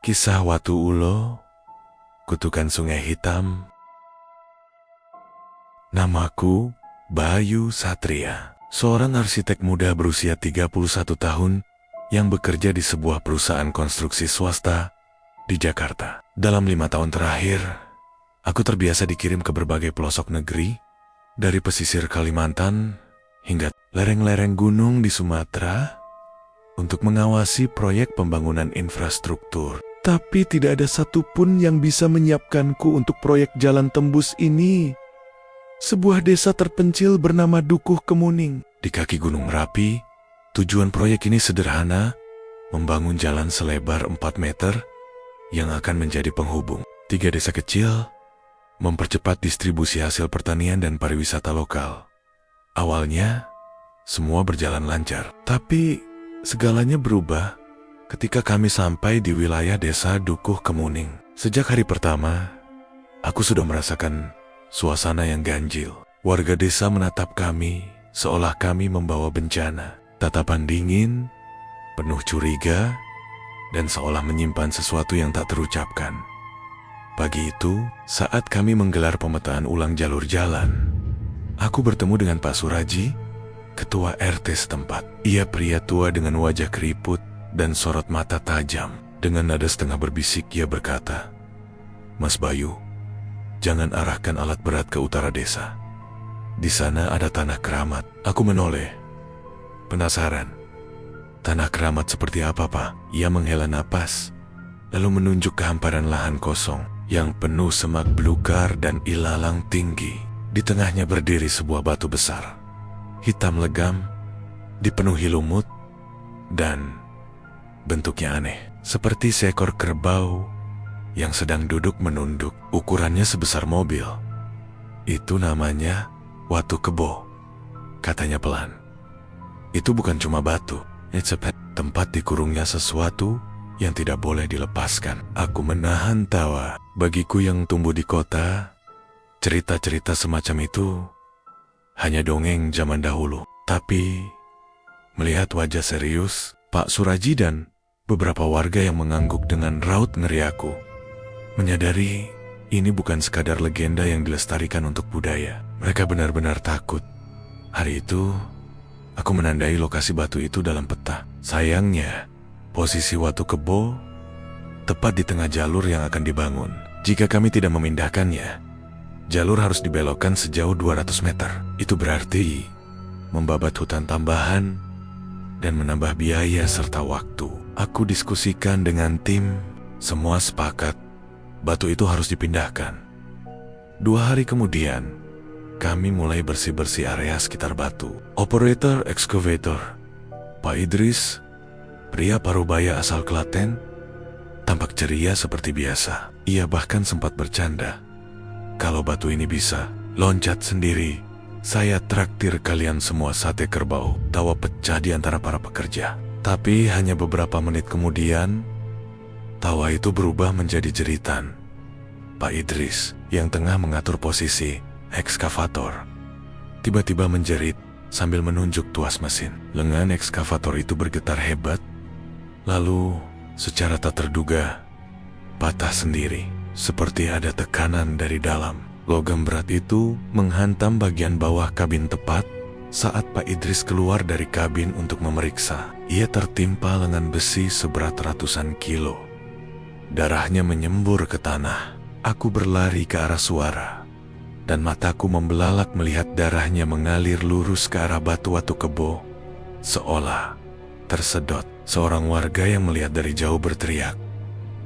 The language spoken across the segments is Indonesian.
Kisah Watu Ulo, Kutukan Sungai Hitam. Namaku Bayu Satria, seorang arsitek muda berusia 31 tahun yang bekerja di sebuah perusahaan konstruksi swasta di Jakarta. Dalam 5 tahun terakhir, aku terbiasa dikirim ke berbagai pelosok negeri, dari pesisir Kalimantan hingga lereng-lereng gunung di Sumatera, untuk mengawasi proyek pembangunan infrastruktur. Tapi tidak ada satupun yang bisa menyiapkanku untuk proyek jalan tembus ini. Sebuah desa terpencil bernama Dukuh Kemuning di kaki Gunung Merapi. Tujuan proyek ini sederhana, membangun jalan selebar 4 meter yang akan menjadi penghubung 3 desa kecil, mempercepat distribusi hasil pertanian dan pariwisata lokal. Awalnya, semua berjalan lancar, tapi segalanya berubah ketika kami sampai di wilayah desa Dukuh Kemuning. Sejak hari pertama, aku sudah merasakan suasana yang ganjil. Warga desa menatap kami seolah kami membawa bencana. Tatapan dingin, penuh curiga, dan seolah menyimpan sesuatu yang tak terucapkan. Pagi itu, saat kami menggelar pemetaan ulang jalur jalan, aku bertemu dengan Pak Suraji, ketua RT setempat. Ia pria tua dengan wajah keriput dan sorot mata tajam. Dengan nada setengah berbisik ia berkata, "Mas Bayu, jangan arahkan alat berat ke utara desa. Di sana ada tanah keramat." Aku menoleh, penasaran. Tanah keramat seperti apa, Pak? Ia menghela napas, lalu menunjuk ke hamparan lahan kosong yang penuh semak belukar dan ilalang tinggi. Di tengahnya berdiri sebuah batu besar, hitam legam, dipenuhi lumut, dan bentuknya aneh, seperti seekor kerbau yang sedang duduk menunduk. Ukurannya sebesar mobil. "Itu namanya Watu Kebo," katanya pelan. "Itu bukan cuma batu, it's a tempat dikurungnya sesuatu yang tidak boleh dilepaskan." Aku menahan tawa. Bagiku yang tumbuh di kota, cerita-cerita semacam itu hanya dongeng zaman dahulu. Tapi melihat wajah serius Pak Suraji dan beberapa warga yang mengangguk dengan raut ngeri, aku menyadari ini bukan sekadar legenda yang dilestarikan untuk budaya. Mereka benar-benar takut. Hari itu, aku menandai lokasi batu itu dalam peta. Sayangnya, posisi Watu Kebo tepat di tengah jalur yang akan dibangun. Jika kami tidak memindahkannya, jalur harus dibelokkan sejauh 200 meter. Itu berarti membabat hutan tambahan dan menambah biaya serta waktu. Aku diskusikan dengan tim, semua sepakat batu itu harus dipindahkan. 2 hari kemudian, kami mulai bersih-bersih area sekitar batu. Operator excavator, Pak Idris, pria Parubaya asal Klaten, tampak ceria seperti biasa. Ia bahkan sempat bercanda, "Kalau batu ini bisa loncat sendiri, saya traktir kalian semua sate kerbau." Tawa pecah di antara para pekerja. Tapi hanya beberapa menit kemudian, tawa itu berubah menjadi jeritan. Pak Idris, yang tengah mengatur posisi ekskavator, tiba-tiba menjerit sambil menunjuk tuas mesin. Lengan ekskavator itu bergetar hebat, lalu secara tak terduga patah sendiri. Seperti ada tekanan dari dalam. Logam berat itu menghantam bagian bawah kabin tepat saat Pak Idris keluar dari kabin untuk memeriksa. Ia tertimpa lengan besi seberat ratusan kilo. Darahnya menyembur ke tanah. Aku berlari ke arah suara, dan mataku membelalak melihat darahnya mengalir lurus ke arah batu Watu Kebo, seolah tersedot. Seorang warga yang melihat dari jauh berteriak,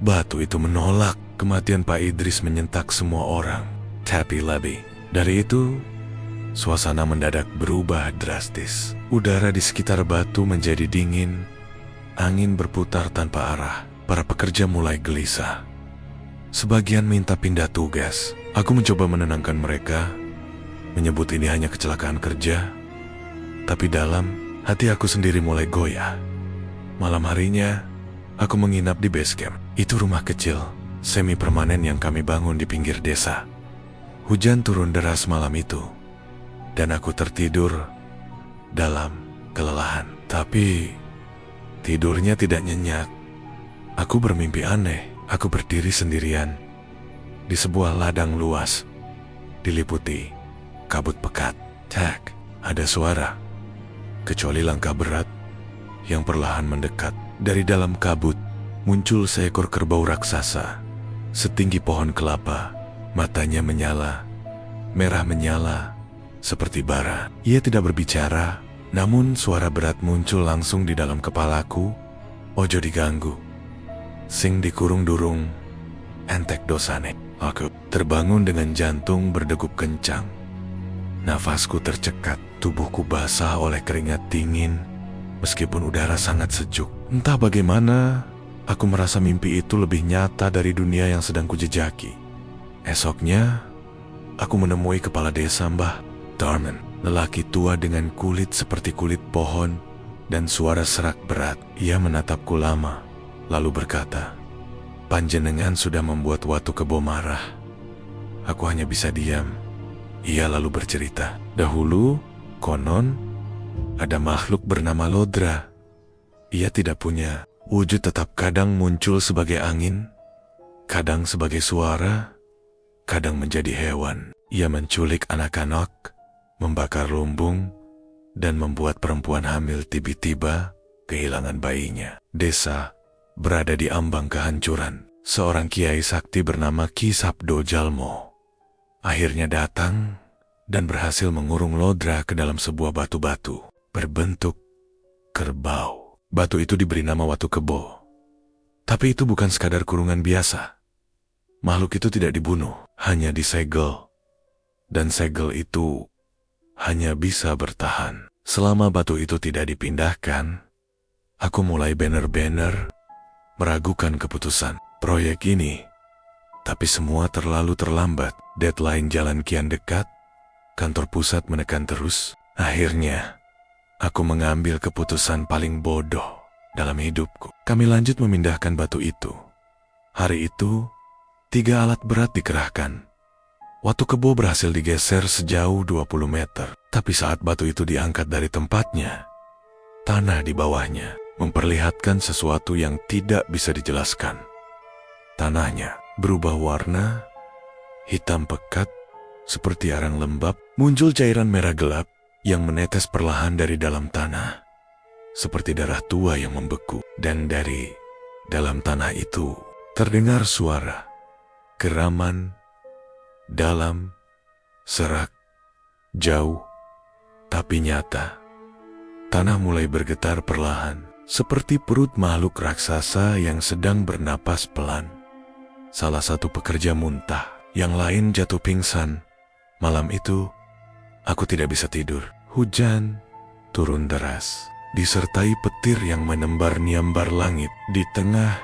"Batu itu menolak." Kematian Pak Idris menyentak semua orang. Tapi lebih dari itu, suasana mendadak berubah drastis. Udara di sekitar batu menjadi dingin, angin berputar tanpa arah. Para pekerja mulai gelisah. Sebagian minta pindah tugas. Aku mencoba menenangkan mereka, menyebut ini hanya kecelakaan kerja. Tapi dalam hati aku sendiri mulai goyah. Malam harinya, aku menginap di base camp. Itu rumah kecil, semi permanen yang kami bangun di pinggir desa. Hujan turun deras malam itu, dan aku tertidur dalam kelelahan. Tapi tidurnya tidak nyenyak. Aku bermimpi aneh. Aku berdiri sendirian di sebuah ladang luas, diliputi kabut pekat. Tak ada suara, kecuali langkah berat yang perlahan mendekat. Dari dalam kabut muncul seekor kerbau raksasa, setinggi pohon kelapa. Matanya menyala, merah menyala, seperti bara. Ia tidak berbicara, namun suara berat muncul langsung di dalam kepalaku. Ojo diganggu, sing dikurung durung, entek dosane. Aku terbangun dengan jantung berdegup kencang. Nafasku tercekat, tubuhku basah oleh keringat dingin, meskipun udara sangat sejuk. Entah bagaimana, aku merasa mimpi itu lebih nyata dari dunia yang sedang kujejaki. Esoknya, aku menemui kepala desa Mbah Darman, lelaki tua dengan kulit seperti kulit pohon dan suara serak berat. Ia menatapku lama, lalu berkata, "Panjenengan sudah membuat Watu Kebo marah." Aku hanya bisa diam. Ia lalu bercerita, dahulu, konon, ada makhluk bernama Lodra. Ia tidak punya wujud, tetap kadang muncul sebagai angin, kadang sebagai suara, kadang menjadi hewan. Ia menculik anak-anak, membakar lumbung, dan membuat perempuan hamil tiba-tiba kehilangan bayinya. Desa berada di ambang kehancuran. Seorang kiai sakti bernama Ki Sabdo Jalmo akhirnya datang dan berhasil mengurung Lodra ke dalam sebuah batu-batu berbentuk kerbau. Batu itu diberi nama Watu Kebo. Tapi itu bukan sekadar kurungan biasa. Makhluk itu tidak dibunuh, hanya disegel. Dan segel itu hanya bisa bertahan. Selama batu itu tidak dipindahkan, aku mulai bener-bener meragukan keputusan proyek ini. Tapi semua terlalu terlambat. Deadline jalan kian dekat, kantor pusat menekan terus. Akhirnya, aku mengambil keputusan paling bodoh dalam hidupku. Kami lanjut memindahkan batu itu. Hari itu, 3 alat berat dikerahkan. Watu Kebo berhasil digeser sejauh 20 meter. Tapi saat batu itu diangkat dari tempatnya, tanah di bawahnya memperlihatkan sesuatu yang tidak bisa dijelaskan. Tanahnya berubah warna, hitam pekat, seperti arang lembab. Muncul cairan merah gelap yang menetes perlahan dari dalam tanah, seperti darah tua yang membeku. Dan dari dalam tanah itu terdengar suara geraman, dalam, serak, jauh, tapi nyata. Tanah mulai bergetar perlahan, seperti perut makhluk raksasa yang sedang bernapas pelan. Salah satu pekerja muntah, yang lain jatuh pingsan. Malam itu, aku tidak bisa tidur. Hujan turun deras, disertai petir yang menembar-niambar langit. Di tengah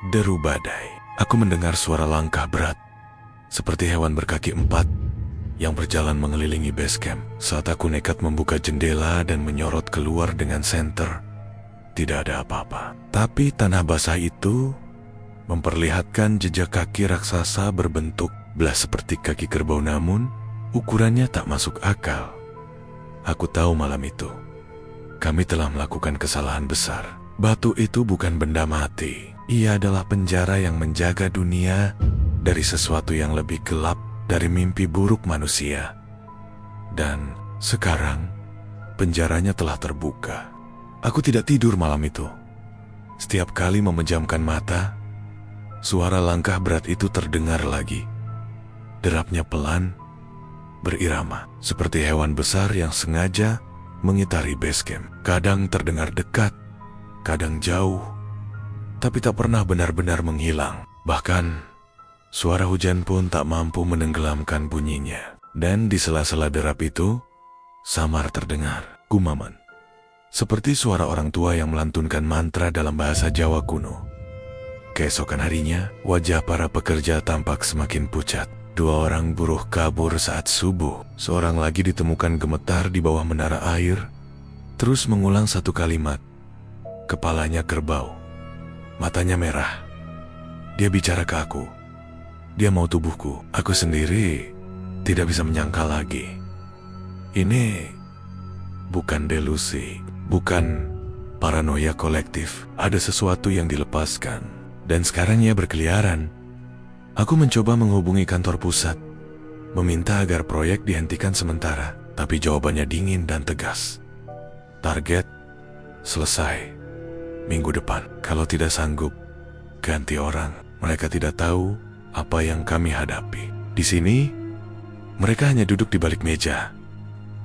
deru badai, aku mendengar suara langkah berat, seperti hewan berkaki 4 yang berjalan mengelilingi base camp. Saat aku nekat membuka jendela dan menyorot keluar dengan senter, tidak ada apa-apa. Tapi tanah basah itu memperlihatkan jejak kaki raksasa berbentuk belas seperti kaki kerbau, namun ukurannya tak masuk akal. Aku tahu malam itu kami telah melakukan kesalahan besar. Batu itu bukan benda mati. Ia adalah penjara yang menjaga dunia dari sesuatu yang lebih gelap dari mimpi buruk manusia. Dan sekarang penjaranya telah terbuka. Aku tidak tidur malam itu. Setiap kali memejamkan mata, suara langkah berat itu terdengar lagi. Derapnya pelan, berirama, seperti hewan besar yang sengaja mengitari base camp. Kadang terdengar dekat, kadang jauh, tapi tak pernah benar-benar menghilang. Bahkan, suara hujan pun tak mampu menenggelamkan bunyinya. Dan di sela-sela derap itu, samar terdengar gumaman, seperti suara orang tua yang melantunkan mantra dalam bahasa Jawa kuno. Keesokan harinya, wajah para pekerja tampak semakin pucat. 2 orang buruh kabur saat subuh. Seorang lagi ditemukan gemetar di bawah menara air, terus mengulang satu kalimat. Kepalanya kerbau, matanya merah. Dia bicara ke aku. Dia mau tubuhku. Aku sendiri tidak bisa menyangka lagi. Ini bukan delusi, bukan paranoia kolektif. Ada sesuatu yang dilepaskan Dan sekarang ia berkeliaran. Aku mencoba menghubungi kantor pusat, meminta agar proyek dihentikan sementara, tapi jawabannya dingin dan tegas. Target selesai minggu depan. Kalau tidak sanggup, ganti orang. Mereka tidak tahu apa yang kami hadapi. Di sini, mereka hanya duduk di balik meja,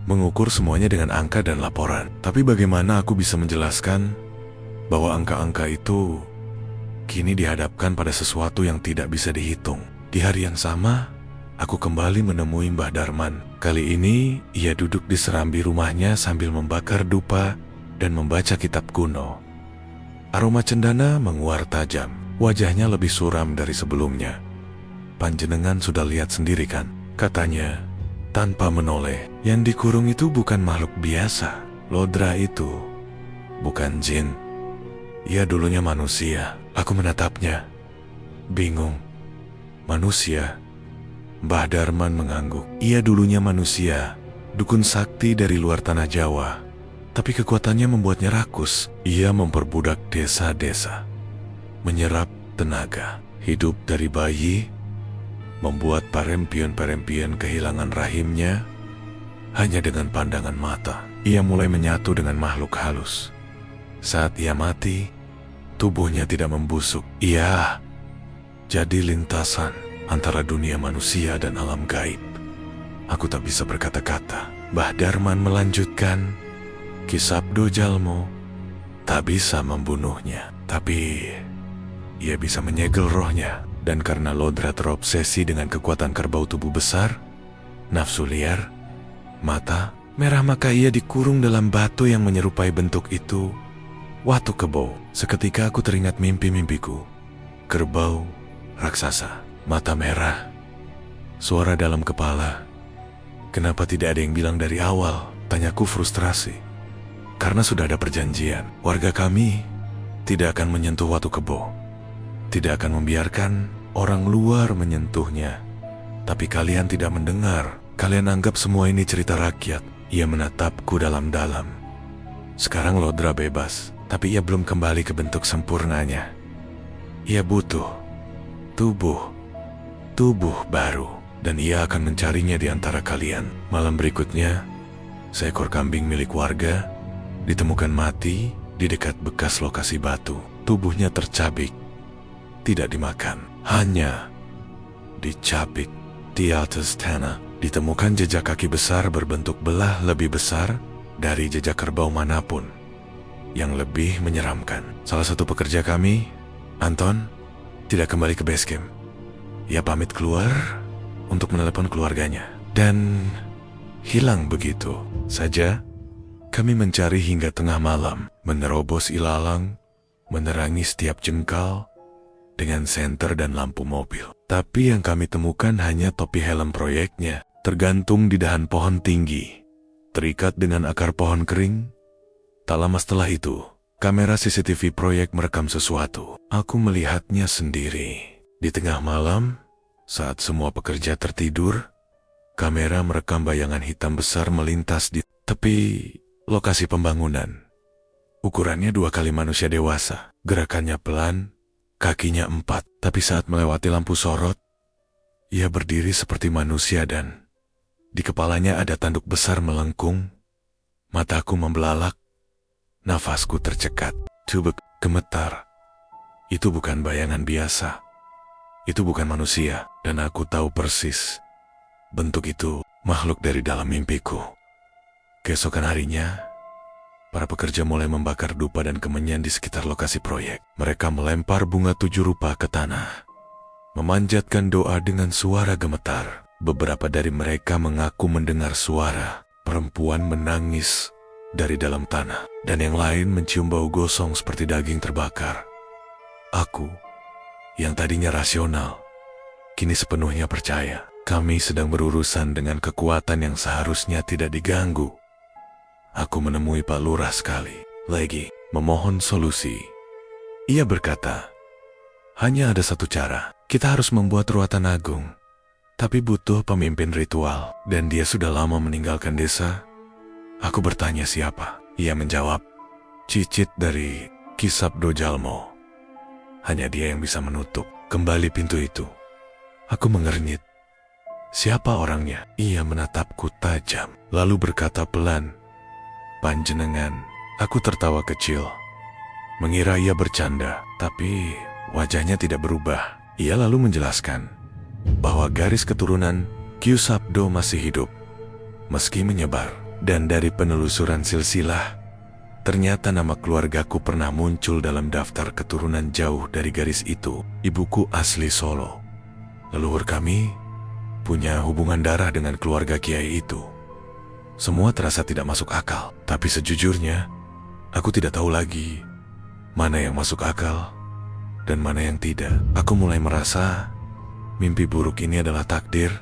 mengukur semuanya dengan angka dan laporan. Tapi bagaimana aku bisa menjelaskan bahwa angka-angka itu kini dihadapkan pada sesuatu yang tidak bisa dihitung? Di hari yang sama, aku kembali menemui Mbah Darman. Kali ini, ia duduk di serambi rumahnya sambil membakar dupa dan membaca kitab kuno. Aroma cendana menguar tajam. Wajahnya lebih suram dari sebelumnya. Panjenengan sudah lihat sendiri kan? Katanya, tanpa menoleh. Yang dikurung itu bukan makhluk biasa. Lodra itu bukan jin. Ia dulunya manusia. Aku menatapnya, bingung. Manusia? Mbah Darman mengangguk. Ia dulunya manusia, dukun sakti dari luar tanah Jawa. Tapi kekuatannya membuatnya rakus. Ia memperbudak desa-desa, menyerap tenaga, hidup dari bayi, membuat parempion-parempion kehilangan rahimnya. Hanya dengan pandangan mata, ia mulai menyatu dengan makhluk halus. Saat ia mati, tubuhnya tidak membusuk. Ia jadi lintasan antara dunia manusia dan alam gaib. Aku tak bisa berkata-kata. Mbah Darman melanjutkan, Ki Sabdo Jalmo tak bisa membunuhnya, tapi ia bisa menyegel rohnya. Dan karena Lodra terobsesi dengan kekuatan kerbau tubuh besar, nafsu liar, mata merah, maka ia dikurung dalam batu yang menyerupai bentuk itu, Watu Kebo. Seketika aku teringat mimpi-mimpiku. Kerbau, raksasa, mata merah, suara dalam kepala. Kenapa tidak ada yang bilang dari awal? Tanyaku frustrasi. Karena sudah ada perjanjian. Warga kami tidak akan menyentuh Watu Kebo. Tidak akan membiarkan orang luar menyentuhnya. Tapi kalian tidak mendengar. Kalian anggap semua ini cerita rakyat. Ia menatapku dalam-dalam. Sekarang Lodra bebas, tapi ia belum kembali ke bentuk sempurnanya. Ia butuh tubuh baru, dan ia akan mencarinya di antara kalian. Malam berikutnya, seekor kambing milik warga ditemukan mati di dekat bekas lokasi batu. Tubuhnya tercabik, tidak dimakan, hanya dicabik. Di atas tanah ditemukan jejak kaki besar berbentuk belah lebih besar dari jejak kerbau manapun, yang lebih menyeramkan. Salah satu pekerja kami, Anton, tidak kembali ke base camp. Ia pamit keluar untuk menelepon keluarganya dan hilang begitu saja. Kami mencari hingga tengah malam, menerobos ilalang, menerangi setiap jengkal dengan senter dan lampu mobil. Tapi yang kami temukan hanya topi helm proyeknya, tergantung di dahan pohon tinggi, terikat dengan akar pohon kering. Tak lama setelah itu, kamera CCTV proyek merekam sesuatu. Aku melihatnya sendiri. Di tengah malam, saat semua pekerja tertidur, kamera merekam bayangan hitam besar melintas di tepi lokasi pembangunan. Ukurannya 2 kali manusia dewasa, gerakannya pelan, kakinya 4, tapi saat melewati lampu sorot, ia berdiri seperti manusia dan di kepalanya ada tanduk besar melengkung. Mataku membelalak, nafasku tercekat, tubuh gemetar. Itu bukan bayangan biasa. Itu bukan manusia, dan aku tahu persis bentuk itu makhluk dari dalam mimpiku. Keesokan harinya, para pekerja mulai membakar dupa dan kemenyan di sekitar lokasi proyek. Mereka melempar bunga 7 rupa ke tanah, memanjatkan doa dengan suara gemetar. Beberapa dari mereka mengaku mendengar suara perempuan menangis dari dalam tanah, dan yang lain mencium bau gosong seperti daging terbakar. Aku, yang tadinya rasional, kini sepenuhnya percaya kami sedang berurusan dengan kekuatan yang seharusnya tidak diganggu. Aku menemui Pak Lurah sekali lagi, memohon solusi. Ia berkata, hanya ada satu cara. Kita harus membuat ruatan agung, tapi butuh pemimpin ritual, dan dia sudah lama meninggalkan desa. Aku bertanya siapa. Ia menjawab, Cicit dari Ki Sabdo Jalmo. Hanya dia yang bisa menutup kembali pintu itu. Aku mengernyit. Siapa orangnya? Ia menatapku tajam, lalu berkata pelan, "Panjenengan." Aku tertawa kecil, mengira ia bercanda, tapi wajahnya tidak berubah. Ia lalu menjelaskan bahwa garis keturunan Kyu Sabdo masih hidup, meski menyebar. Dan dari penelusuran silsilah, ternyata nama keluargaku pernah muncul dalam daftar keturunan jauh dari garis itu. Ibuku asli Solo. Leluhur kami punya hubungan darah dengan keluarga kiai itu. Semua terasa tidak masuk akal, tapi sejujurnya, aku tidak tahu lagi mana yang masuk akal dan mana yang tidak. Aku mulai merasa mimpi buruk ini adalah takdir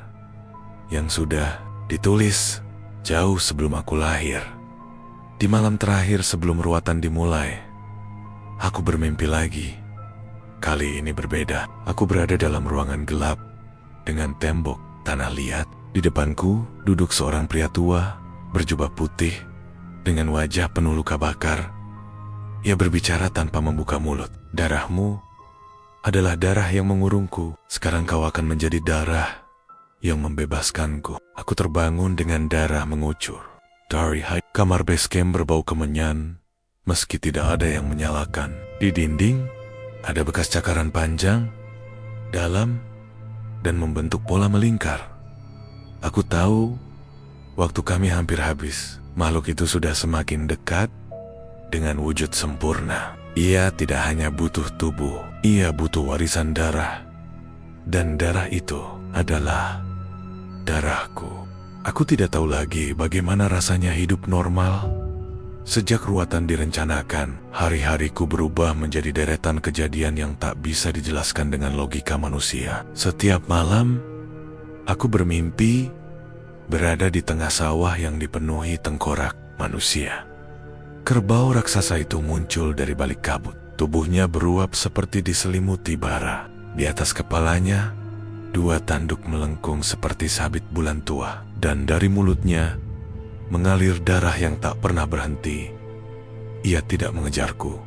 yang sudah ditulis jauh sebelum aku lahir. Di malam terakhir sebelum ruatan dimulai, aku bermimpi lagi. Kali ini berbeda. Aku berada dalam ruangan gelap dengan tembok tanah liat. Di depanku duduk seorang pria tua berjubah putih dengan wajah penuh luka bakar. Ia berbicara tanpa membuka mulut. "Darahmu adalah darah yang mengurungku. Sekarang kau akan menjadi darah yang membebaskanku." Aku terbangun dengan darah mengucur. Dari kamar base camp berbau kemenyan, meski tidak ada yang menyalakan. Di dinding ada bekas cakaran panjang, dalam, dan membentuk pola melingkar. Aku tahu waktu kami hampir habis. Makhluk itu sudah semakin dekat dengan wujud sempurna. Ia tidak hanya butuh tubuh, ia butuh warisan darah. Dan darah itu adalah darahku. Aku tidak tahu lagi bagaimana rasanya hidup normal. Sejak ruatan direncanakan, hari-hariku berubah menjadi deretan kejadian yang tak bisa dijelaskan dengan logika manusia. Setiap malam, aku bermimpi berada di tengah sawah yang dipenuhi tengkorak manusia. Kerbau raksasa itu muncul dari balik kabut. Tubuhnya beruap seperti diselimuti bara. Di atas kepalanya, 2 tanduk melengkung seperti sabit bulan tua. Dan dari mulutnya mengalir darah yang tak pernah berhenti. Ia tidak mengejarku.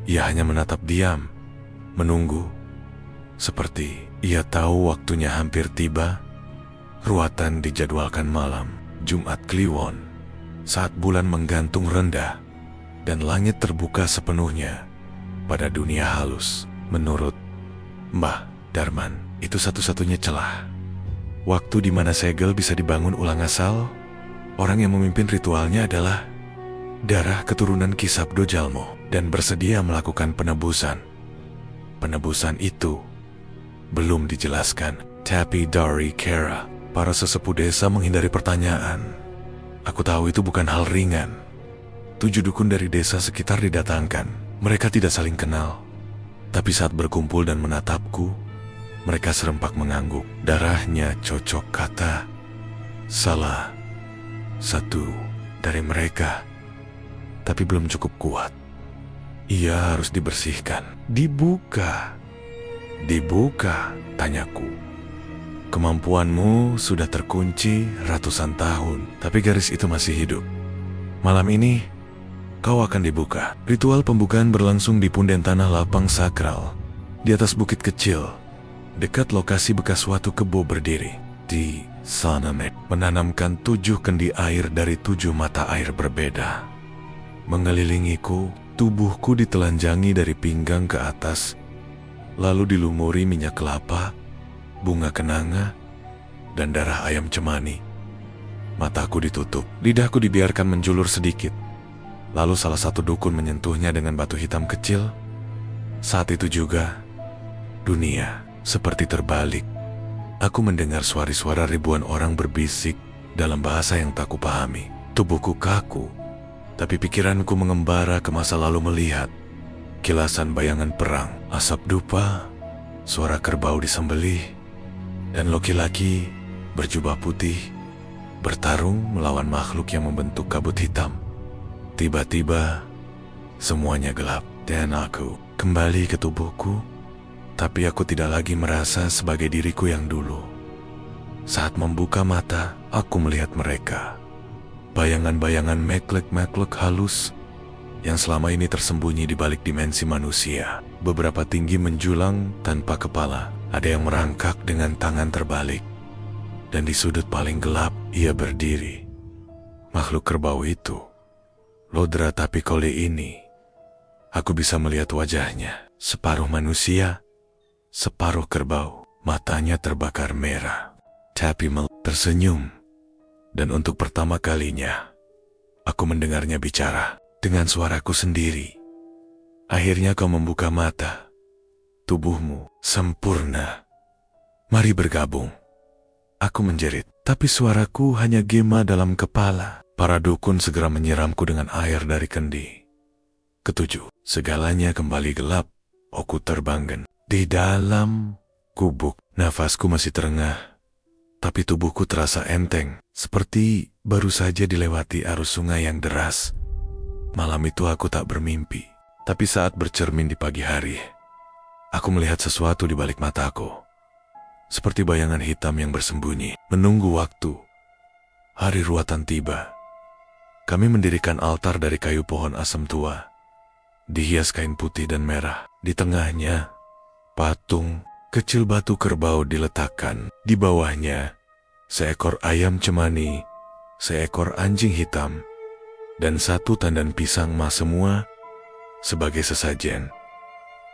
Ia hanya menatap diam, menunggu. Seperti ia tahu waktunya hampir tiba. Ruatan dijadwalkan malam Jumat Kliwon, saat bulan menggantung rendah dan langit terbuka sepenuhnya pada dunia halus. Menurut Mbah Darman, itu satu-satunya celah. Waktu di mana segel bisa dibangun ulang asal. Orang yang memimpin ritualnya adalah darah keturunan Ki Sabdo Jalmo dan bersedia melakukan penebusan. Penebusan itu belum dijelaskan, tapi dari Kera, para sesepuh desa menghindari pertanyaan. Aku tahu itu bukan hal ringan. 7 dukun dari desa sekitar didatangkan. Mereka tidak saling kenal, tapi saat berkumpul dan menatapku, mereka serempak mengangguk. Darahnya cocok, kata salah satu dari mereka, tapi belum cukup kuat. Ia harus dibersihkan. Dibuka, tanyaku. Kemampuanmu sudah terkunci ratusan tahun, tapi garis itu masih hidup. Malam ini, kau akan dibuka. Ritual pembukaan berlangsung di punden tanah lapang sakral, di atas bukit kecil, dekat lokasi bekas suatu kebo berdiri. Di sana menanamkan 7 kendi air dari 7 mata air berbeda. Mengelilingiku, tubuhku ditelanjangi dari pinggang ke atas, lalu dilumuri minyak kelapa, bunga kenanga, dan darah ayam cemani. Mataku ditutup, lidahku dibiarkan menjulur sedikit. Lalu salah satu dukun menyentuhnya dengan batu hitam kecil. Saat itu juga, dunia seperti terbalik. Aku mendengar suara-suara ribuan orang berbisik dalam bahasa yang tak kupahami. Tubuhku kaku, tapi pikiranku mengembara ke masa lalu melihat kilasan bayangan perang, asap dupa, suara kerbau disembelih, dan laki-laki berjubah putih bertarung melawan makhluk yang membentuk kabut hitam. Tiba-tiba, semuanya gelap dan aku kembali ke tubuhku, tapi aku tidak lagi merasa sebagai diriku yang dulu. Saat membuka mata, aku melihat mereka. Bayangan-bayangan makhluk halus yang selama ini tersembunyi di balik dimensi manusia. Beberapa tinggi menjulang tanpa kepala, ada yang merangkak dengan tangan terbalik. Dan di sudut paling gelap, ia berdiri. Makhluk kerbau itu, Lodra tapi kali ini, aku bisa melihat wajahnya. Separuh manusia, separuh kerbau. Matanya terbakar merah. Tapi tersenyum. Dan untuk pertama kalinya, aku mendengarnya bicara dengan suaraku sendiri. Akhirnya kau membuka mata. Tubuhmu sempurna. Mari bergabung. Aku menjerit, tapi suaraku hanya gema dalam kepala. Para dukun segera menyiramku dengan air dari kendi. Ketujuh, segalanya kembali gelap. Aku terbangkan di dalam gubuk. Nafasku masih terengah, tapi tubuhku terasa enteng, seperti baru saja dilewati arus sungai yang deras. Malam itu aku tak bermimpi, tapi saat bercermin di pagi hari, aku melihat sesuatu di balik mataku. Seperti bayangan hitam yang bersembunyi, menunggu waktu. Hari ruatan tiba. Kami mendirikan altar dari kayu pohon asem tua, dihias kain putih dan merah. Di tengahnya, patung kecil batu kerbau diletakkan. Di bawahnya, seekor ayam cemani, seekor anjing hitam, dan satu tandan pisang emas, semua sebagai sesajen.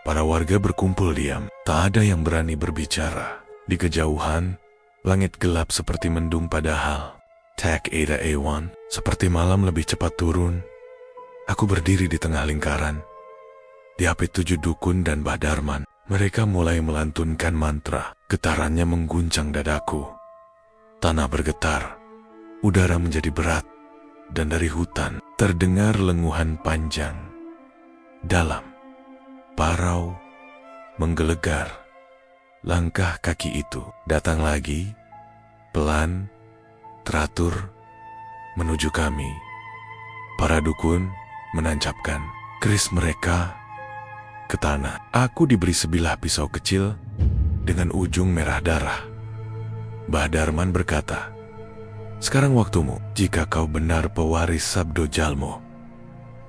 Para warga berkumpul diam, tak ada yang berani berbicara. Di kejauhan, langit gelap seperti mendung padahal. Tak ada awan, seperti malam lebih cepat turun. Aku berdiri di tengah lingkaran. Diapit 7 dukun dan Mbah Darman. Mereka mulai melantunkan mantra. Getarannya mengguncang dadaku. Tanah bergetar. Udara menjadi berat. Dan dari hutan terdengar lenguhan panjang. Dalam. Parau. Menggelegar. Langkah kaki itu datang lagi. Pelan. Teratur. Menuju kami. Para dukun menancapkan keris mereka ke tanah. Aku diberi sebilah pisau kecil dengan ujung merah darah. Mbah Darman berkata, "Sekarang waktumu. Jika kau benar pewaris Sabdo Jalmo,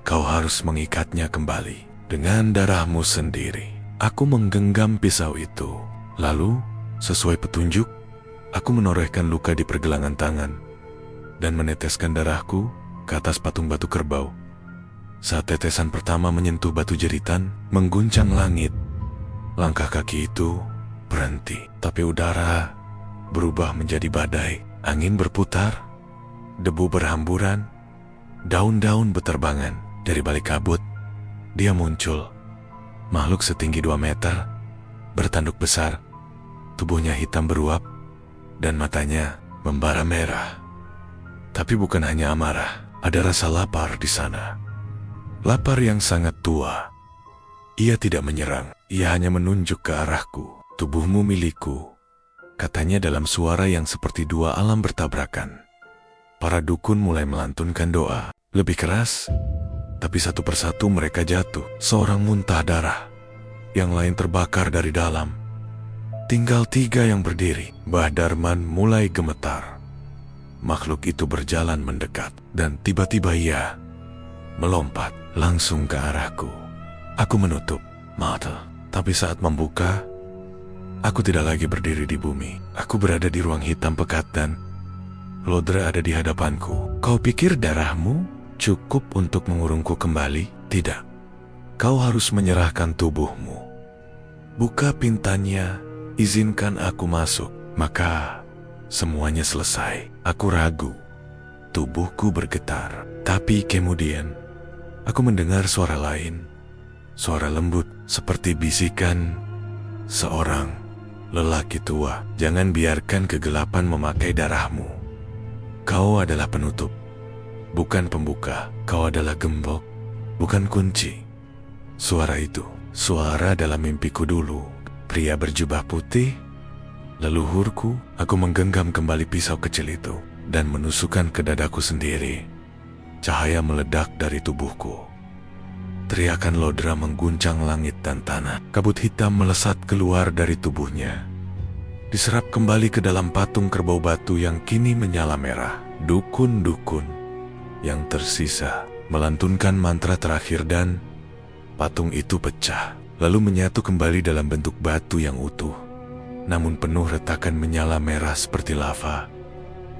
kau harus mengikatnya kembali dengan darahmu sendiri." Aku menggenggam pisau itu. Lalu, sesuai petunjuk, aku menorehkan luka di pergelangan tangan dan meneteskan darahku ke atas patung batu kerbau. Saat tetesan pertama menyentuh batu jeritan, mengguncang langit. Langkah kaki itu berhenti, tapi udara berubah menjadi badai. Angin berputar, debu berhamburan, daun-daun beterbangan. Dari balik kabut, dia muncul. Makhluk setinggi 2 meter, bertanduk besar, tubuhnya hitam beruap, dan matanya membara merah. Tapi bukan hanya amarah, ada rasa lapar di sana. Lapar yang sangat tua. Ia tidak menyerang, ia hanya menunjuk ke arahku. "Tubuhmu milikku," katanya dalam suara yang seperti 2 alam bertabrakan. Para dukun mulai melantunkan doa. Lebih keras, tapi satu persatu mereka jatuh. Seorang muntah darah, yang lain terbakar dari dalam. Tinggal 3 yang berdiri. Mbah Darman mulai gemetar. Makhluk itu berjalan mendekat, dan tiba-tiba ia melompat langsung ke arahku. Aku menutup mata, tapi saat membuka, aku tidak lagi berdiri di bumi. Aku berada di ruang hitam pekat dan Lodra ada di hadapanku. "Kau pikir darahmu cukup untuk mengurungku kembali? Tidak. Kau harus menyerahkan tubuhmu. Buka pintanya, izinkan aku masuk." Maka semuanya selesai. Aku ragu. Tubuhku bergetar. Tapi kemudian aku mendengar suara lain. Suara lembut seperti bisikan seorang lelaki tua. "Jangan biarkan kegelapan memakai darahmu. Kau adalah penutup, bukan pembuka. Kau adalah gembok, bukan kunci." Suara itu, suara dalam mimpiku dulu. Pria berjubah putih, leluhurku. Aku menggenggam kembali pisau kecil itu dan menusukkan ke dadaku sendiri. Cahaya meledak dari tubuhku. Teriakan Lodra mengguncang langit dan tanah. Kabut hitam melesat keluar dari tubuhnya, diserap kembali ke dalam patung kerbau batu yang kini menyala merah. Dukun-dukun yang tersisa melantunkan mantra terakhir dan patung itu pecah, lalu menyatu kembali dalam bentuk batu yang utuh, namun penuh retakan menyala merah seperti lava.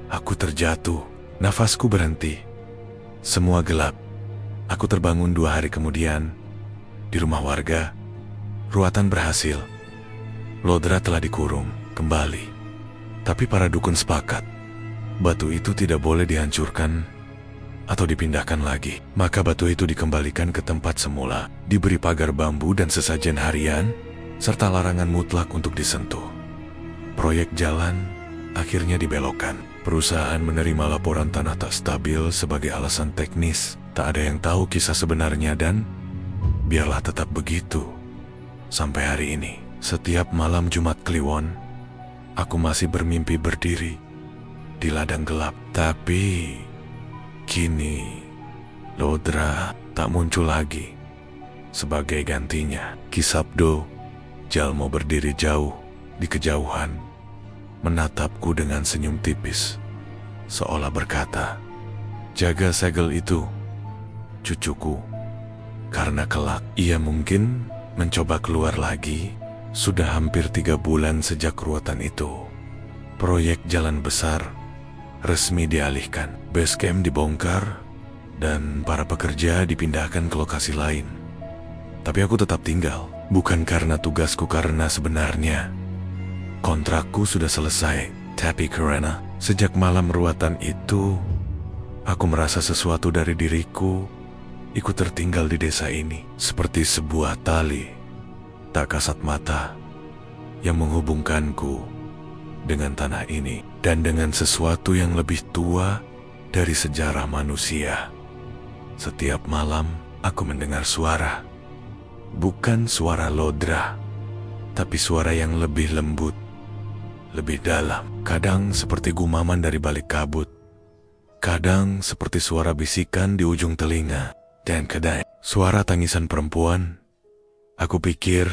Aku terjatuh, nafasku berhenti. Semua gelap. Aku terbangun 2 hari kemudian. Di rumah warga, ruatan berhasil. Lodra telah dikurung kembali. Tapi para dukun sepakat, batu itu tidak boleh dihancurkan atau dipindahkan lagi. Maka batu itu dikembalikan ke tempat semula, diberi pagar bambu dan sesajen harian, serta larangan mutlak untuk disentuh. Proyek jalan akhirnya dibelokkan. Perusahaan menerima laporan tanah tak stabil sebagai alasan teknis. Tak ada yang tahu kisah sebenarnya dan biarlah tetap begitu. Sampai hari ini, setiap malam Jumat Kliwon, aku masih bermimpi berdiri di ladang gelap. Tapi kini Lodra tak muncul lagi. Sebagai gantinya, Ki Sabdo Jalmo berdiri jauh di kejauhan, menatapku dengan senyum tipis, seolah berkata, "Jaga segel itu, cucuku, karena kelak ia mungkin mencoba keluar lagi." Sudah hampir 3 bulan sejak ruatan itu. Proyek jalan besar resmi dialihkan, base camp dibongkar, dan para pekerja dipindahkan ke lokasi lain. Tapi aku tetap tinggal, bukan karena tugasku, karena sebenarnya kontrakku sudah selesai. Tapi karena sejak malam ruatan itu, aku merasa sesuatu dari diriku ikut tertinggal di desa ini, seperti sebuah tali tak kasat mata yang menghubungkanku dengan tanah ini dan dengan sesuatu yang lebih tua dari sejarah manusia. Setiap malam aku mendengar suara, bukan suara Lodra, tapi suara yang lebih lembut, lebih dalam. Kadang seperti gumaman dari balik kabut, kadang seperti suara bisikan di ujung telinga, dan kadang suara tangisan perempuan. Aku pikir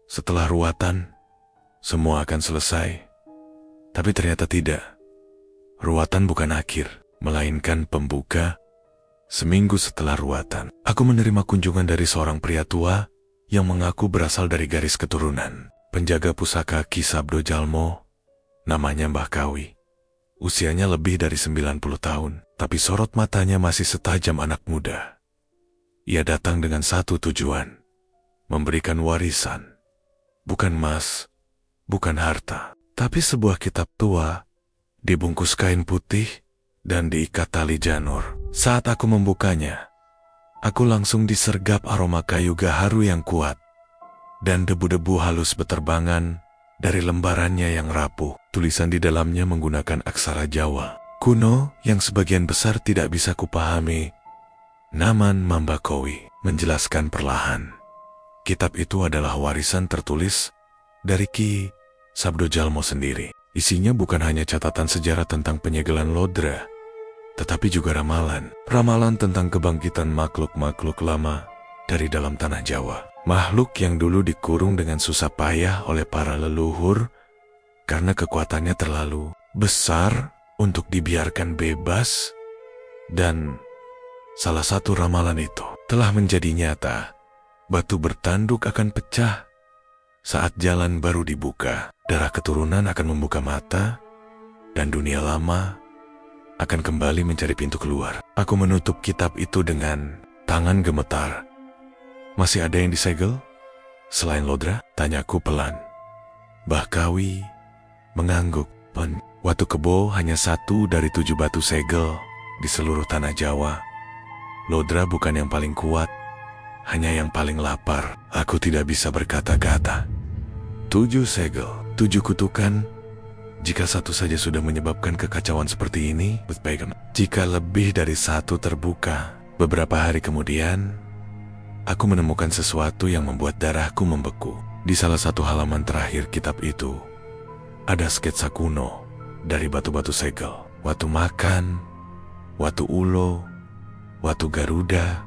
setelah ruatan semua akan selesai, tapi ternyata tidak. Ruatan bukan akhir, melainkan pembuka. Seminggu setelah ruatan, aku menerima kunjungan dari seorang pria tua yang mengaku berasal dari garis keturunan penjaga pusaka Ki Sabdo Jalmo. Namanya Mbah Kawi. Usianya lebih dari 90 tahun, tapi sorot matanya masih setajam anak muda. Ia datang dengan satu tujuan, memberikan warisan. Bukan emas, bukan harta, tapi sebuah kitab tua, dibungkus kain putih, dan diikat tali janur. Saat aku membukanya, aku langsung disergap aroma kayu gaharu yang kuat, dan debu-debu halus beterbangan dari lembarannya yang rapuh. Tulisan di dalamnya menggunakan aksara Jawa kuno yang sebagian besar tidak bisa kupahami. Naman Mambakowi menjelaskan perlahan, kitab itu adalah warisan tertulis dari Ki Sabdo Jalmo sendiri. Isinya bukan hanya catatan sejarah tentang penyegelan Lodra, tetapi juga ramalan. Ramalan tentang kebangkitan makhluk-makhluk lama dari dalam tanah Jawa. Makhluk yang dulu dikurung dengan susah payah oleh para leluhur karena kekuatannya terlalu besar untuk dibiarkan bebas. Dan salah satu ramalan itu telah menjadi nyata. Batu bertanduk akan pecah saat jalan baru dibuka. Darah keturunan akan membuka mata, dan dunia lama akan kembali mencari pintu keluar. Aku menutup kitab itu dengan tangan gemetar. "Masih ada yang disegel selain Lodra?" tanyaku pelan. Mbah Kawi mengangguk. Watu Kebo hanya satu dari 7 batu segel di seluruh tanah Jawa. Lodra bukan yang paling kuat, hanya yang paling lapar. Aku tidak bisa berkata-kata. 7 segel, 7 kutukan. Jika satu saja sudah menyebabkan kekacauan seperti ini, jika lebih dari satu terbuka. Beberapa hari kemudian, aku menemukan sesuatu yang membuat darahku membeku. Di salah satu halaman terakhir kitab itu, ada sketsa kuno dari batu-batu segel. Watu Makan, Watu Ulo, Watu Garuda,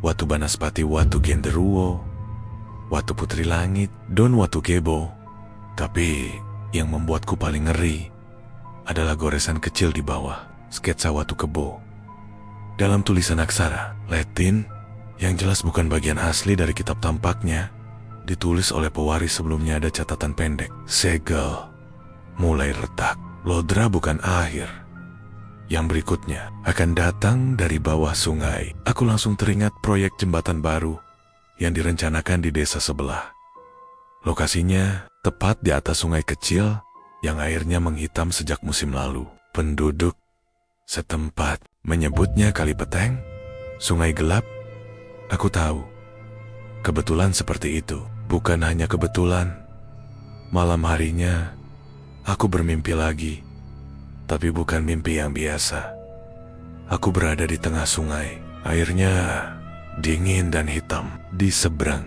Watu Banaspati, Watu Genderuwo, Watu Putri Langit, dan Watu Kebo. Tapi yang membuatku paling ngeri adalah goresan kecil di bawah sketsa Watu Kebo. Dalam tulisan aksara Latin, yang jelas bukan bagian asli dari kitab tampaknya, ditulis oleh pewaris sebelumnya ada catatan pendek. Segel mulai retak. Lodra bukan akhir. Yang berikutnya akan datang dari bawah sungai. Aku langsung teringat proyek jembatan baru yang direncanakan di desa sebelah. Lokasinya tepat di atas sungai kecil yang airnya menghitam sejak musim lalu. Penduduk setempat menyebutnya Kali Peteng, sungai gelap. Aku tahu, kebetulan seperti itu. Bukan hanya kebetulan, malam harinya aku bermimpi lagi, tapi bukan mimpi yang biasa. Aku berada di tengah sungai, airnya dingin dan hitam. Di seberang,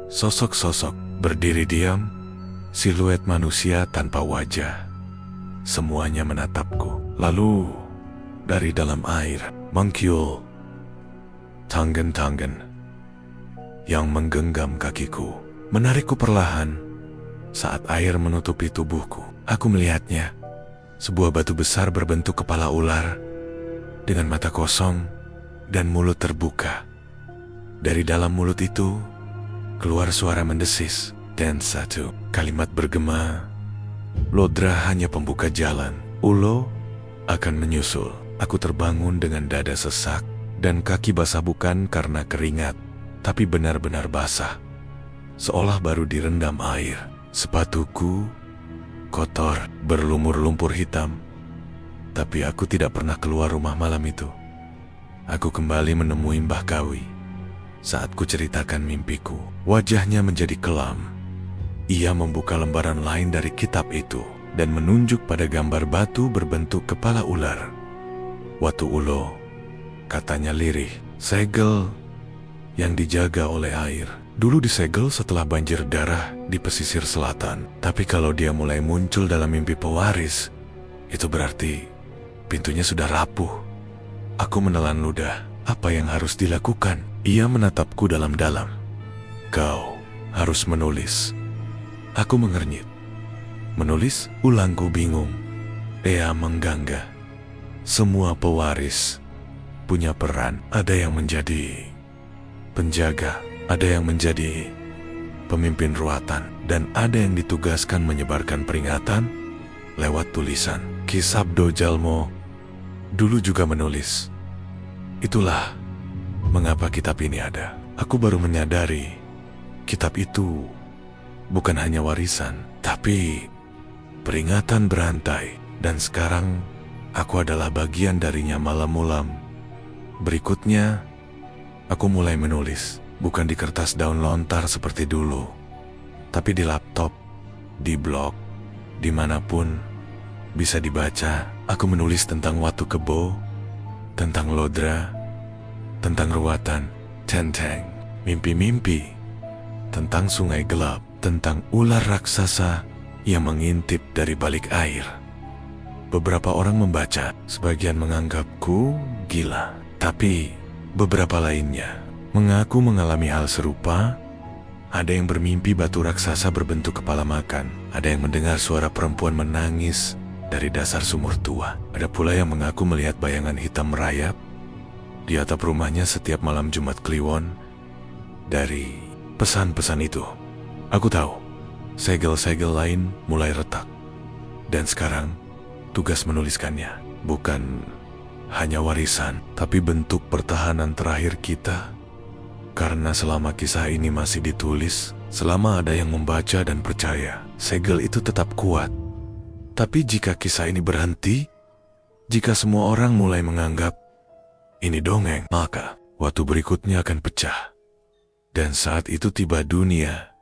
sosok-sosok berdiri diam, siluet manusia tanpa wajah. Semuanya menatapku. Lalu, dari dalam air, mengkiul tangan-tangan yang menggenggam kakiku, menarikku perlahan. Saat air menutupi tubuhku, aku melihatnya. Sebuah batu besar berbentuk kepala ular, dengan mata kosong dan mulut terbuka. Dari dalam mulut itu, keluar suara mendesis, dan satu kalimat bergema, "Lodra hanya pembuka jalan, Ulo akan menyusul." Aku terbangun dengan dada sesak, dan kaki basah bukan karena keringat, tapi benar-benar basah, seolah baru direndam air. Sepatuku kotor, berlumur lumpur hitam. Tapi aku tidak pernah keluar rumah malam itu. Aku kembali menemui Mbah Kawi. Saat ku ceritakan mimpiku, wajahnya menjadi kelam. Ia membuka lembaran lain dari kitab itu dan menunjuk pada gambar batu berbentuk kepala ular. "Watu Ulo," katanya lirih, "segel yang dijaga oleh air. Dulu disegel setelah banjir darah di pesisir selatan. Tapi kalau dia mulai muncul dalam mimpi pewaris, itu berarti pintunya sudah rapuh." Aku menelan ludah. Apa yang harus dilakukan? Ia menatapku dalam-dalam. "Kau harus menulis." Aku mengernyit. "Menulis?" Ulangku bingung. Ia menggangga. Semua pewaris punya peran. Ada yang menjadi penjaga, ada yang menjadi pemimpin ruatan, dan ada yang ditugaskan menyebarkan peringatan lewat tulisan. Ki Sabdo Jalmo dulu juga menulis. Itulah mengapa kitab ini ada. Aku baru menyadari kitab itu bukan hanya warisan, tapi peringatan berantai. Dan sekarang aku adalah bagian darinya malam-malam. Berikutnya, aku mulai menulis, bukan di kertas daun lontar seperti dulu, tapi di laptop, di blog, dimanapun bisa dibaca. Aku menulis tentang Watu Kebo, tentang Lodra, tentang ruatan, tentang mimpi-mimpi, tentang sungai gelap, tentang ular raksasa yang mengintip dari balik air. Beberapa orang membaca, sebagian menganggapku gila, tapi beberapa lainnya mengaku mengalami hal serupa. Ada yang bermimpi batu raksasa berbentuk kepala makan. Ada yang mendengar suara perempuan menangis dari dasar sumur tua. Ada pula yang mengaku melihat bayangan hitam merayap di atap rumahnya setiap malam Jumat Kliwon. Dari pesan-pesan itu, aku tahu segel-segel lain mulai retak. Dan sekarang, tugas menuliskannya bukan hanya warisan, tapi bentuk pertahanan terakhir kita. Karena selama kisah ini masih ditulis, selama ada yang membaca dan percaya, segel itu tetap kuat. Tapi jika kisah ini berhenti, jika semua orang mulai menganggap ini dongeng, maka waktu berikutnya akan pecah. Dan saat itu tiba, dunia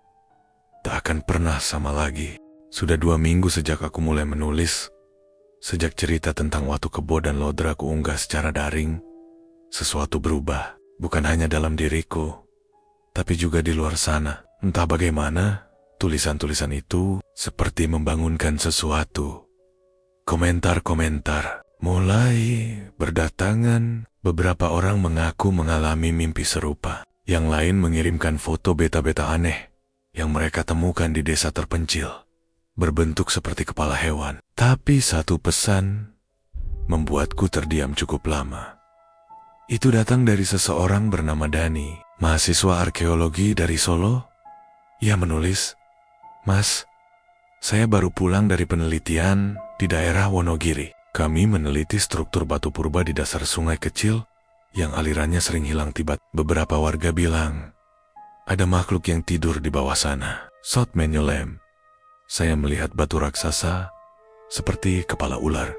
tak akan pernah sama lagi. Sudah 2 minggu sejak aku mulai menulis. Sejak cerita tentang Watu Kebo dan Lodra aku unggah secara daring, sesuatu berubah. Bukan hanya dalam diriku, tapi juga di luar sana. Entah bagaimana, tulisan-tulisan itu seperti membangunkan sesuatu. Komentar-komentar mulai berdatangan. Beberapa orang mengaku mengalami mimpi serupa. Yang lain mengirimkan foto beta-beta aneh yang mereka temukan di desa terpencil, berbentuk seperti kepala hewan. Tapi satu pesan membuatku terdiam cukup lama. Itu datang dari seseorang bernama Dani, mahasiswa arkeologi dari Solo. Ia menulis, "Mas, saya baru pulang dari penelitian di daerah Wonogiri. Kami meneliti struktur batu purba di dasar sungai kecil yang alirannya sering hilang tiba. Beberapa warga bilang, ada makhluk yang tidur di bawah sana." Saat menyelem, saya melihat batu raksasa seperti kepala ular.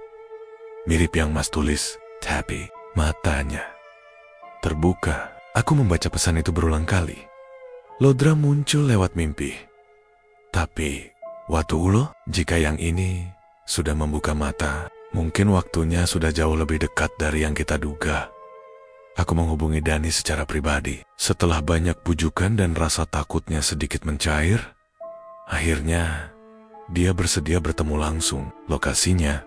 Mirip yang Mas tulis, tapi matanya terbuka. Aku membaca pesan itu berulang kali. Lodra muncul lewat mimpi. Tapi, Watu Ulo, jika yang ini sudah membuka mata, mungkin waktunya sudah jauh lebih dekat dari yang kita duga. Aku menghubungi Dani secara pribadi. Setelah banyak bujukan dan rasa takutnya sedikit mencair, akhirnya dia bersedia bertemu langsung. Lokasinya,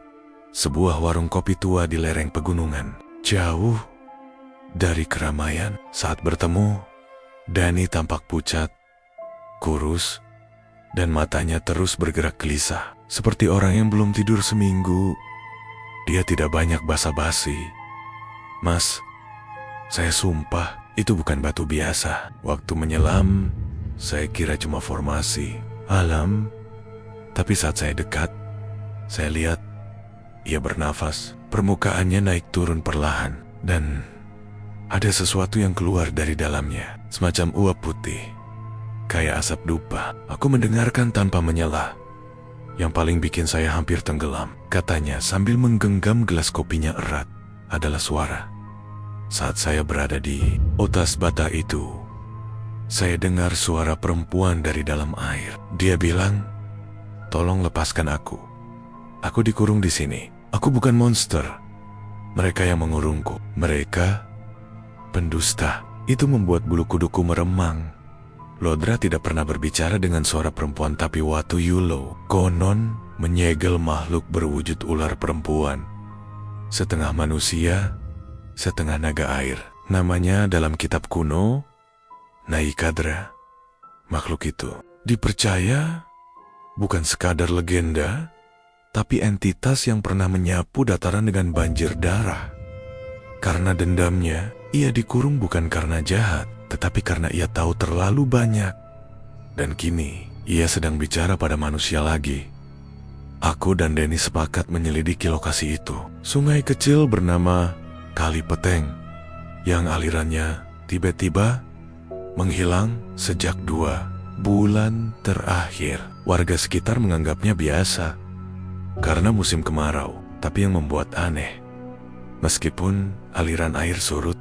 sebuah warung kopi tua di lereng pegunungan, jauh dari keramaian. Saat bertemu, Dani tampak pucat, kurus, dan matanya terus bergerak gelisah. Seperti orang yang belum tidur seminggu. Dia tidak banyak basa-basi. "Mas, saya sumpah, itu bukan batu biasa. Waktu menyelam, saya kira cuma formasi alam. Tapi saat saya dekat, saya lihat ia bernafas. Permukaannya naik turun perlahan. Dan ada sesuatu yang keluar dari dalamnya. Semacam uap putih, kayak asap dupa. Aku mendengarkan tanpa menyela. Yang paling bikin saya hampir tenggelam, katanya sambil menggenggam gelas kopinya erat, adalah suara. Saat saya berada di atas bata itu, saya dengar suara perempuan dari dalam air. Dia bilang, "Tolong lepaskan aku. Aku dikurung di sini. Aku bukan monster. Mereka yang mengurungku. Mereka pendusta." Itu membuat bulu kuduku meremang. Lodra tidak pernah berbicara dengan suara perempuan, tapi Watu Yulo konon menyegel makhluk berwujud ular perempuan. Setengah manusia, setengah naga air. Namanya dalam kitab kuno, Naikadra. Makhluk itu dipercaya bukan sekadar legenda, tapi entitas yang pernah menyapu dataran dengan banjir darah. Karena dendamnya, ia dikurung bukan karena jahat, tetapi karena ia tahu terlalu banyak. Dan kini, ia sedang bicara pada manusia lagi. Aku dan Denny sepakat menyelidiki lokasi itu. Sungai kecil bernama Kali Peteng, yang alirannya tiba-tiba menghilang sejak 2 bulan terakhir. Warga sekitar menganggapnya biasa, karena musim kemarau. Tapi yang membuat aneh, meskipun aliran air surut,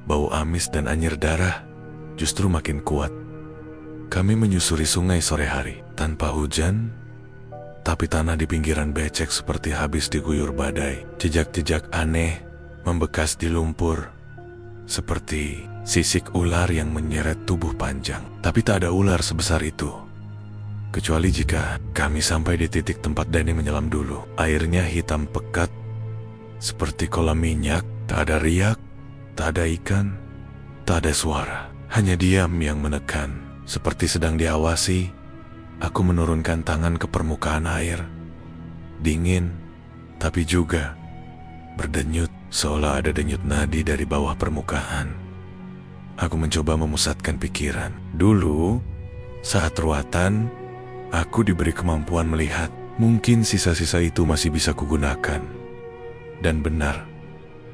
bau amis dan anyir darah justru makin kuat. Kami menyusuri sungai sore hari, tanpa hujan, tapi tanah di pinggiran becek seperti habis diguyur badai. Jejak-jejak aneh membekas di lumpur, seperti sisik ular yang menyeret tubuh panjang. Tapi tak ada ular sebesar itu, kecuali jika kami sampai di titik tempat Dani menyelam dulu. Airnya hitam pekat, seperti kolam minyak. Tak ada riak, tak ada ikan, tak ada suara. Hanya diam yang menekan, seperti sedang diawasi. Aku menurunkan tangan ke permukaan air. Dingin, tapi juga berdenyut, seolah ada denyut nadi dari bawah permukaan. Aku mencoba memusatkan pikiran. Dulu, saat ruatan, aku diberi kemampuan melihat. Mungkin sisa-sisa itu masih bisa kugunakan. Dan benar,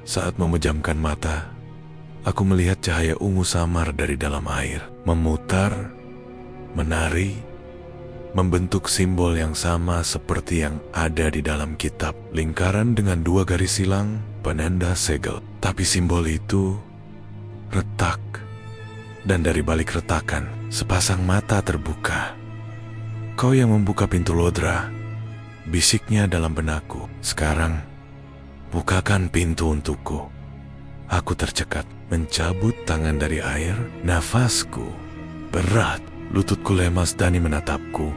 saat memejamkan mata, aku melihat cahaya ungu samar dari dalam air, memutar, menari, membentuk simbol yang sama seperti yang ada di dalam kitab. Lingkaran dengan 2 garis silang, penanda segel. Tapi simbol itu retak, dan dari balik retakan, sepasang mata terbuka. "Kau yang membuka pintu, Lodra," bisiknya dalam benakku. "Sekarang, bukakan pintu untukku." Aku tercekat, mencabut tangan dari air. Nafasku berat, lututku lemas. Dani menatapku,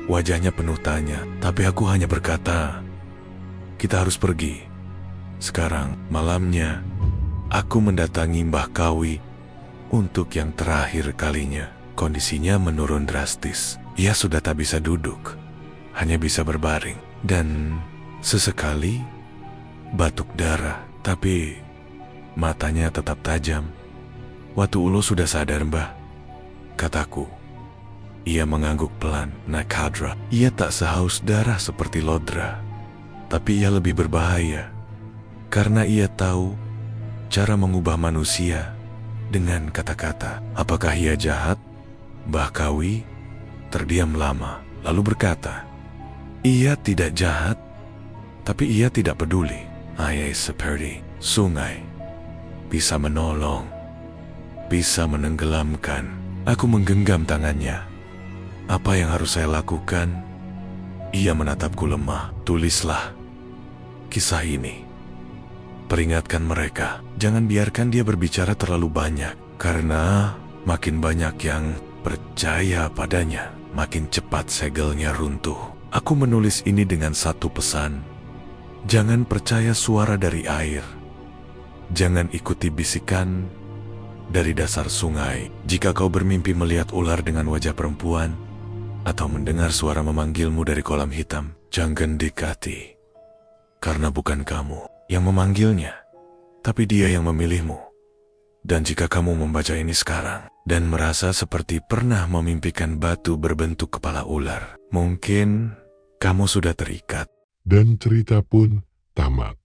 wajahnya penuh tanya. Tapi aku hanya berkata, "Kita harus pergi sekarang." Malamnya, aku mendatangi Mbah Kawi untuk yang terakhir kalinya. Kondisinya menurun drastis. Ia sudah tak bisa duduk, hanya bisa berbaring. Dan sesekali batuk darah. Tapi Matanya tetap tajam. "Watu Ulo sudah sadar, Mbah," kataku. Ia mengangguk pelan. "Nakadra." Ia tak sehaus darah seperti Lodra, tapi ia lebih berbahaya karena ia tahu cara mengubah manusia dengan kata-kata. "Apakah ia jahat?" Mbah Kawi terdiam lama, lalu berkata, "Ia tidak jahat, tapi ia tidak peduli. Ia seperti sungai, bisa menolong, bisa menenggelamkan." Aku menggenggam tangannya. "Apa yang harus saya lakukan?" Ia menatapku lemah. "Tulislah kisah ini. Peringatkan mereka. Jangan biarkan dia berbicara terlalu banyak, karena makin banyak yang percaya padanya, makin cepat segelnya runtuh." Aku menulis ini dengan satu pesan. Jangan percaya suara dari air. Jangan ikuti bisikan dari dasar sungai. Jika kau bermimpi melihat ular dengan wajah perempuan, atau mendengar suara memanggilmu dari kolam hitam, jangan dekati. Karena bukan kamu yang memanggilnya, tapi dia yang memilihmu. Dan jika kamu membaca ini sekarang, dan merasa seperti pernah memimpikan batu berbentuk kepala ular, mungkin kamu sudah terikat. Dan cerita pun tamat.